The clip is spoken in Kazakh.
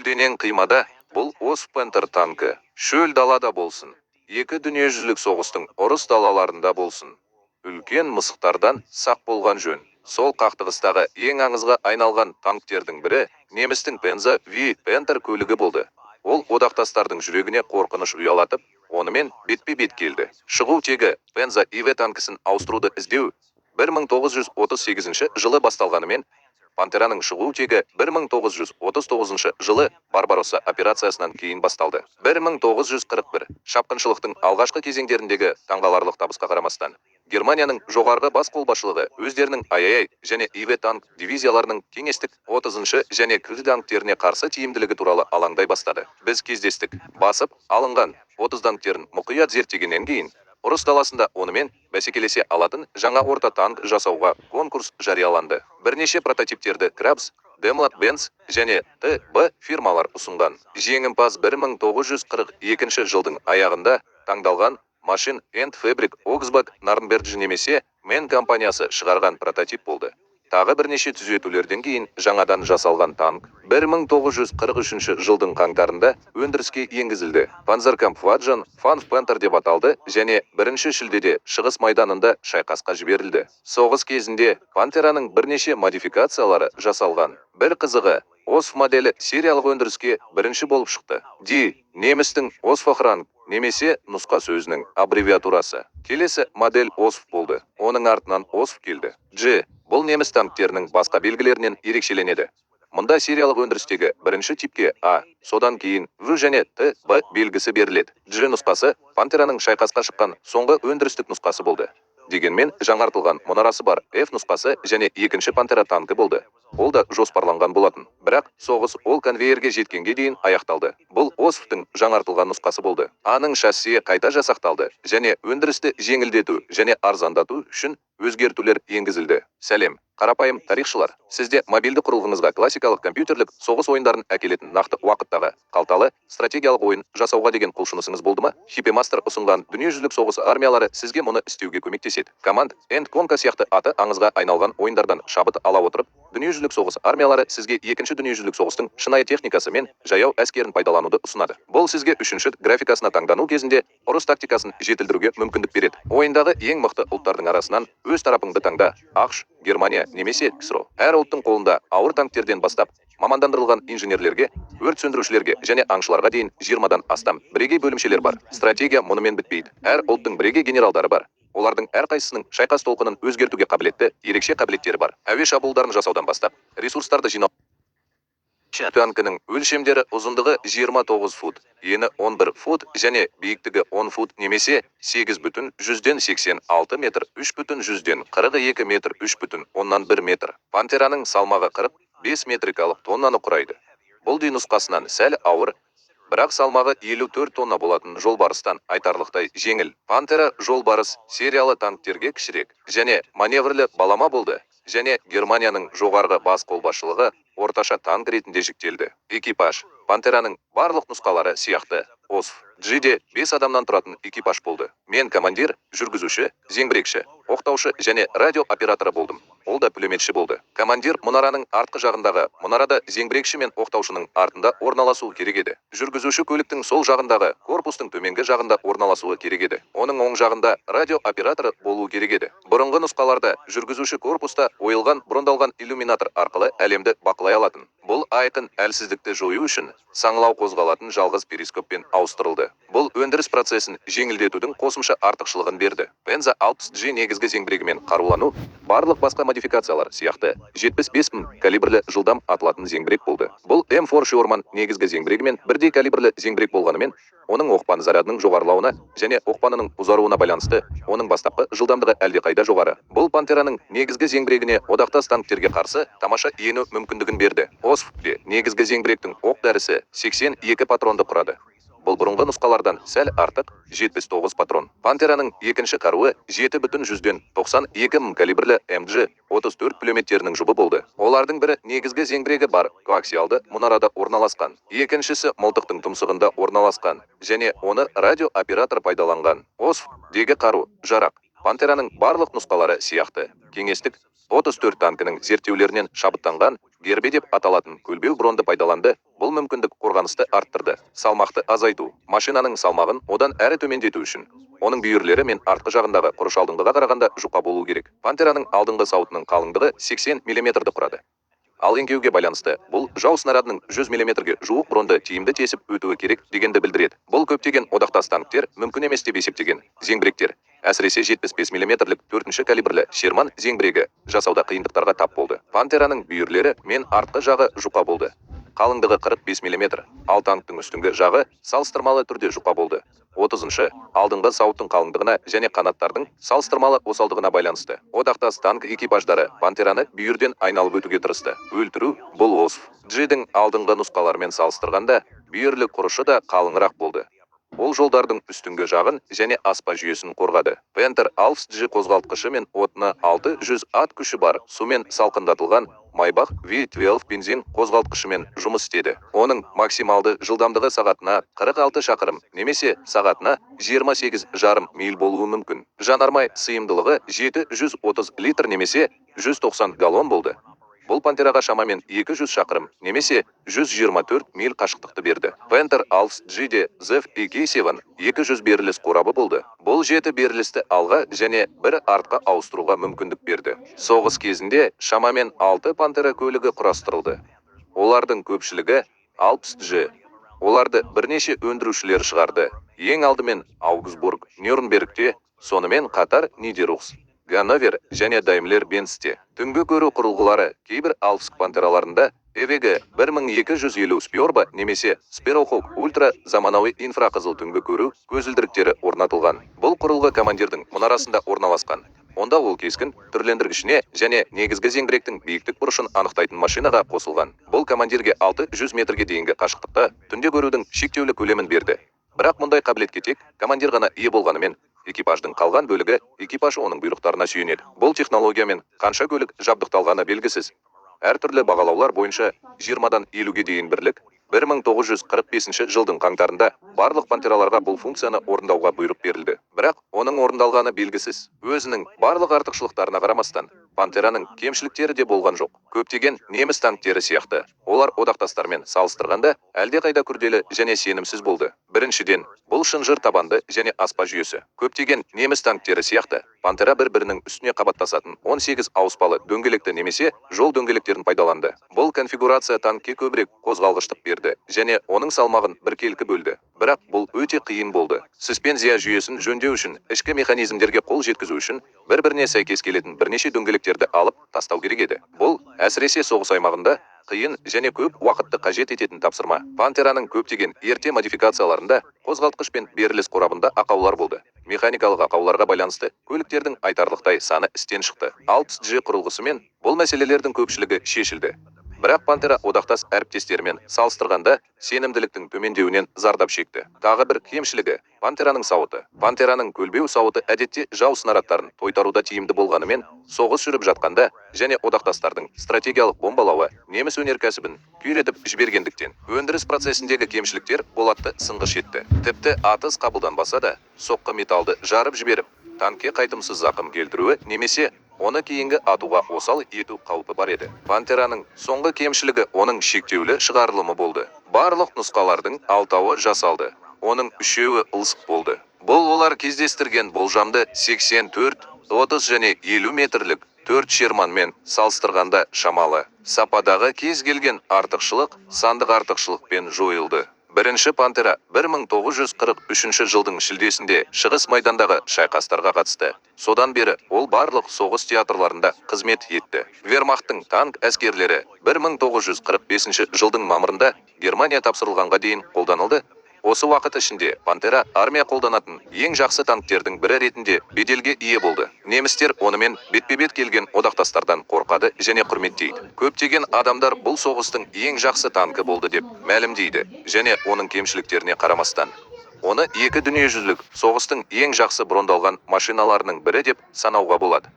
Көлденең қимада бұл Осв Пантер танкі шөл далада болсын, екі дүниежүзілік соғыстың ұрыс далаларында болсын. Үлкен мысықтардан сақ болған жөн. Сол қақтығыстағы ең аңызға айналған танктердің бірі немістің Пенза V Пантер көлігі болды. Ол одақтастардың жүрегіне қорқыныш ұялатып, онымен бетпе-бет келді. Шығу тегі Пенза IV танкісін ауыстыруды іздеу 1938 жылы басталғанымен, Пантераның шығу тегі 1939 жылы Барбаросса операциясынан кейін басталды. 1941 шапқыншылықтың алғашқы кезеңдеріндегі таңғаларлық табысқа қарамастан, Германияның жоғарғы бас қолбасшылығы өздерінің АЯЙ және IV танк дивизияларының кеңестік 30-шы және Кр танктеріне қарсы тиімділігі туралы алаңдай бастады. Біз кездестік, басып алынған 30 танктерін мұқият зерттегеннен кейін, ұрыс даласында онымен бәсекелесе алатын жаңа орта танк жасауға конкурс жарияланды. Бірнеше прототиптерді Крабс, Демлат Бенц және ТБ фирмалар ұсынған. Жеңімпаз 1942 жылдың аяғында таңдалған Machine and Fabric Augsburg Нарнберджі немесе Мен компаниясы шығарған прототип болды. Тағы бірнеше түзетулерден кейін жаңадан жасалған танк 1943 жылдың қаңтарында өндіріске енгізілді. Панзеркампфваджан Фан Пантер деп аталды және 1 шілдеде шығыс майданында шайқасқа жіберілді. Соғыс кезінде Пантераның бірнеше модификациялары жасалған. Бір қызығы, Осв моделі сериялық өндіріске бірінші болып шықты. Немістің Осфохранг немесе нұсқа сөзінің аббревиатурасы. Келесі модель Осв болды. Оның артынан Осв келді. Бұл неміс танктерінің басқа белгілерінен ерекшеленеді. Мұнда сериялық өндірістегі бірінші типке А, содан кейін В және ТБ белгісі беріледі. Нұсқасы Пантераның шайқасқа шыққан соңғы өндірістік нұсқасы болды. Дегенмен жаңартылған мұнарасы бар F нұсқасы және екінші Пантера танкі болды. Ол да жоспарланған болатын. Бірақ соғыс ол конвейерге жеткенге дейін аяқталды. Бұл Освтың жаңартылған нұсқасы болды. Аның шассиі қайта жасақталды және өндірісті жеңілдету және арзандату үшін өзгертулер енгізілді. Сәлем, қарапайым тарихшылар. Сізде мобильді құрылғыңызға классикалық компьютерлік соғыс ойындарын әкелетін нақты уақыттағы қалталы стратегиялық ойын жасауға деген құлшынысыңыз болды ма? Хипемастер ұсынған дүниежүзілік соғыс армиялары сізге мұны істеуге көмектеседі. Command and Conquer сияқты аты аңызға айналған ойындардан шабыт ала отырып, дүниежүзілік соғыс армиялары сізге екінші дүниежүзілік соғыстың шынайы техникасы мен жаяу әскерін пайдалануды ұсынады. Бұл сізге үшінші графикасына таңдану кезінде ұрыс тактикасын жетілдіруге мүмкіндік береді. Ойындағы ең мықты ұлттардың арасынан өз тарапыңды таңда. ақш, Германия немесе КСРО. Әр ұлттың қолында ауыр танктерден бастап, мамандандырылған инженерлерге, өрт сөндірушілерге және аңшыларға дейін 20-дан астам бірегей бөлімшелер бар. Стратегия мұнымен бітпейді. Әр ұлттың бірегей генералдары бар. Олардың әрқайсысының шайқас толқынын өзгертуге қабілетті ерекше қабілеттері бар. Әуе шабуылдарын жасаудан бастап, ресурстарды жинау. Танкінің өлшемдері ұзындығы 29 фут, ені 11 фут және биіктігі 10 фут немесе 8,186 метр, 3,142 метр, 3,1 метр. Пантераның салмағы 45 метрикалық тоннаны құрайды. Бұл нұсқасынан сәл ауыр, бірақ салмағы 54 тонна болатын жолбарыстан айтарлықтай жеңіл. Пантера жолбарыс сериялы танктерге кішірек және маневрлі балама болды және Германияның жоғарғы бас қолбасшылығы орташа танк ретінде жіктелді. Экипаж Пантераның барлық нұсқалары сияқты Осв G-де 5 адамнан тұратын экипаж болды. Мен командир, жүргізуші, зеңбірекші, оқтаушы және радио операторы болдым. Ол да пулеметші болды. Командир мұнараның артқы жағындағы, мұнарада зеңбірекші мен оқтаушының артында орналасуы керек еді. Жүргізуші көліктің сол жағындағы, корпустың төменгі жағында орналасуы керек еді. Оның оң жағында радио операторы болуы керек еді. Бұрынғы нұсқаларда жүргізуші корпуста ойылған бұрындалған иллюминатор арқылы әлемді бақылай алатын. Бұл айқын әлсіздікті жою үшін саңылау қозғалатын жалғыз перископпен ауыстырылды. Бұл өндіріс процесін жеңілдетудің қосымша артықшылығын берді. Пенза 60G негізгі зеңбірегімен қарулану, барлық басқа модификациялар сияқты 75 000 калибрлі жылдам атылатын зеңбірек болды. Бұл М4 Шеорман негізгі зеңбірегімен бірдей калибрлі зеңбірек болғанымен, оның оқпаны зарядының жоғарылауына және оқпанының ұзаруына байланысты, оның бастапқы жылдамдығы әлдеқайда жоғары. Бұл Пантераның негізгі зеңбірегіне одақтас танктерге қарсы тамаша ену мүмкіндігін берді. Освте негізгі зеңбіректің оқ дәрісі 82 патронды құрады. Бұл бұрынғы нұсқалардан сәл артық 79 патрон. Пантераның екінші қаруы 7,192 мың калибрлі МГ-34 пулеметтерінің жұбы болды. Олардың бірі негізгі зеңбірегі бар коаксиалды мұнарада орналасқан. Екіншісі мылтықтың тұмсығында орналасқан және оны радиооператор пайдаланған. Осв-дегі қару, жарақ. Пантераның барлық нұсқалары сияқты кеңестік 34 танкінің зерттеулерінен шабыттанған гербе деп аталатын көлбеу бронды пайдаланды. Бұл мүмкіндік қорғанысты арттырды, салмақты азайту, машинаның салмағын одан әрі төмендету үшін. Оның бүйірлері мен артқы жағындағы құрыш алдыңғыға қарағанда жұқа болу керек. Пантераның алдыңғы сауытының қалыңдығы 80 мм құрады. Ал еңкеуге байланысты, бұл жау снарядының 100 мм-ге жуық бронды тиімді тесіп өтуі керек дегенді білдіреді. Бұл көптеген одақтас танктер мүмкін емес деп есептеген. Зеңбіректер, әсіресе 75 мм-лік 4-ші калибрлі Шерман зеңбірегі жасауда қиындықтарға тап болды. Пантераның бүйірлері мен артқы жағы жұқа болды. Қалыңдығы 45 мм, ал танктың үстіңгі жағы салыстырмалы түрде жұқа болды. 30-шы, алдыңғы сауыттың қалыңдығына және қанаттардың салыстырмалы осалдығына байланысты. Одақтас танк экипаждары Пантераны бүйірден айналып өтуге тырысты. Өлтіру бұл OSPG-дің алдыңғы нұсқаларымен салыстырғанда бүйірлі құрышы да қалыңырақ болды. Ол жолдардың үстіңгі жағын және аспа жүйесін қорғады. Пантер 6G қозғалтқышы мен отыны 600 ат күші бар сумен салқындатылған Майбах V12 бензин қозғалтқышымен жұмыс істеді. Оның максималды жылдамдығы сағатына 46 шақырым немесе сағатына 28,5 миль болуы мүмкін. Жанармай сыйымдылығы 730 литр немесе 190 галлон болды. Бұл Пантераға шамамен 200 шақырым немесе 124 миль қашықтықты берді. Пантер 6G-де ZEV-EK7 200 беріліс қорабы болды. Бұл 7 берілісті алға және бір артқа ауыстыруға мүмкіндік берді. Соғыс кезінде шамамен 6 Пантера көлігі құрастырылды. Олардың көпшілігі 60G. Оларды бірнеше өндірушілер шығарды. Ең алдымен Аугсбург, Нюрнбергте, сонымен қатар Нидерухс, Ганновер және Даймлер-Бенцте. Түнгі көру құрылғылары кейбір Алпск Пантераларында EVG 1250 Спиорба немесе Sparrowhawk ультра заманауи инфрақызыл түнгі көру көзілдіріктері орнатылған. Бұл құрылғы командирдің мұнарасында орналасқан. Онда ол кескін түрлендіргішіне және негізгі зеңбіректің биіктік бұрышын анықтайтын машинаға қосылған. Бұл командирге 600 метрге дейінгі қашықтықта түнде көрудің шектеулі көлемін берді. Бірақ мұндай қабілетке тек командир ғана ие болғанымен, экипаждың қалған бөлігі экипаж оның бұйрықтарына сүйенеді. Бұл технологиямен қанша көлік жабдықталғаны белгісіз. Әртүрлі бағалаулар бойынша 20-дан 50-ге дейін бірлік 1945 жылдың қаңтарында барлық Пантераларға бұл функцияны орындауға бұйрық берілді. Бірақ оның орындалғаны белгісіз. Өзінің барлық артықшылықтарына қарамастан, Пантераның кемшіліктері де болған жоқ. Көптеген неміс танктері сияқты, олар одақтастармен салыстырғанда әлдеқайда күрделі және сенімсіз болды. Біріншіден, бұл шынжыр табанды және аспа жүйесі. Көптеген неміс танктері сияқты, Пантера бір-бірінің үстіне қабаттасатын 18 ауыспалы дөңгелекті немесе жол дөңгелектерін пайдаланды. Бұл конфигурация танкке көбірек қозғалғыштық берді және оның салмағын біркелкі бөлді. Бірақ бұл өте қиын болды. Суспензия жүйесін жөндеу үшін, ішкі механизмдерге қол жеткізу үшін бір-біріне сәйкес келетін бірнеше дөңгелектерді алып тастау керек еді. Бұл әсіресе соғыс аймағында қиын және көп уақытты қажет ететін тапсырма. Пантераның көптеген ерте модификацияларында қозғалтқыш пен беріліс қорабында ақаулар болды. Механикалық ақауларға байланысты көліктердің айтарлықтай саны істен шықты. 6G құрылғысымен бұл мәселелердің көпшілігі шешілді. Бірақ Пантера одақтас әріптестерімен салыстырғанда сенімділіктің төмендеуінен зардап шекті. Тағы бір кемшілігі Пантераның сауыты. Пантераның көлбеу сауыты әдетте жау снарядтарын тойтаруда тиімді болғанымен, соғыс жүріп жатқанда және одақтастардың стратегиялық бомбалауы неміс өнеркәсібін күйретіп жібергендіктен өндіріс процесіндегі кемшіліктер болатты сынғыш етті. Тіпті атыс қабылданбаса да, соққы металды жарып жіберіп, танкке қайтымсыз зақым келтіруі немесе оны кейінгі атуға осал ету қаупі бар еді. Пантераның соңғы кемшілігі оның шектеулі шығарылымы болды. Барлық нұсқалардың 6-ы жасалды. Оның 3-еуі ылсық болды. Бұл олар кездестірген болжамды 84, 30 және 50 метрлік 4 Шерманмен салыстырғанда шамалы. Сападағы кез келген артықшылық сандық артықшылықпен жойылды. Бірінші Пантера 1943 жылдың шілдесінде Шығыс майдандағы шайқастарға қатысты. Содан бері ол барлық соғыс театрларында қызмет етті. Вермахттың танк әскерлері 1945 жылдың мамырында Германия тапсырылғанға дейін қолданылды. Осы уақыт ішінде Пантера армия қолданатын ең жақсы танктердің бірі ретінде беделге ие болды. Немістер онымен бетпе-бет келген одақтастардан қорқады және құрметтейді. Көптеген адамдар бұл соғыстың ең жақсы танкі болды деп мәлімдейді және оның кемшіліктеріне қарамастан оны екі дүниежүзілік соғыстың ең жақсы брондалған машиналарының бірі деп санауға болады.